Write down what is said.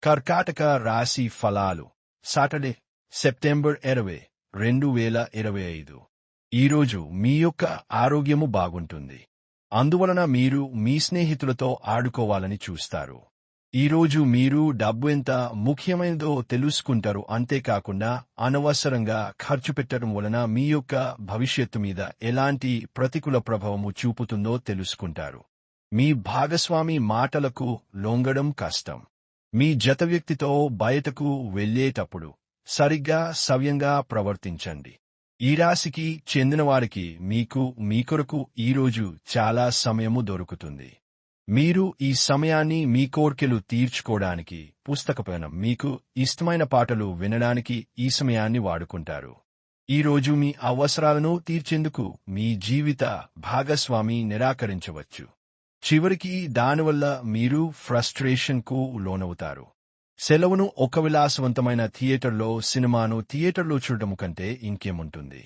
కర్కాటక రాశి ఫలాలు సాటర్డే సెప్టెంబర్ 20, 2025. ఈరోజు మీ యొక్క ఆరోగ్యము బాగుంటుంది. అందువలన మీరు మీ స్నేహితులతో ఆడుకోవాలని చూస్తారు. ఈరోజు మీరు డబ్బు ఎంత ముఖ్యమైనదో తెలుసుకుంటారు. అంతేకాకుండా అనవసరంగా ఖర్చు పెట్టడం వలన మీ యొక్క భవిష్యత్తు మీద ఎలాంటి ప్రతికూల ప్రభావము చూపుతుందో తెలుసుకుంటారు. మీ భాగస్వామి మాటలకు లొంగడం కష్టం. మీ జత వ్యక్తితో బయటకు వెళ్ళేటప్పుడు సరిగ్గా సవ్యంగా ప్రవర్తించండి. ఈ రాశికి చెందినవారికి మీ కొరకు ఈరోజు చాలా సమయము దొరుకుతుంది. మీరు ఈ సమయాన్ని మీ కోర్కెలు తీర్చుకోవడానికి, పుస్తకపఠనం, మీకు ఇష్టమైన పాటలు వినడానికి ఈ సమయాన్ని వాడుకుంటారు. ఈరోజు మీ అవసరాలను తీర్చేందుకు మీ జీవిత భాగస్వామి నిరాకరించవచ్చు. చివరికి దానివల్ల మీరు ఫ్రస్ట్రేషన్కు లోనవుతారు. సెలవును ఒక విలాసవంతమైన థియేటర్లో సినిమాను థియేటర్లో చూడటం కంటే ఇంకేముంటుంది.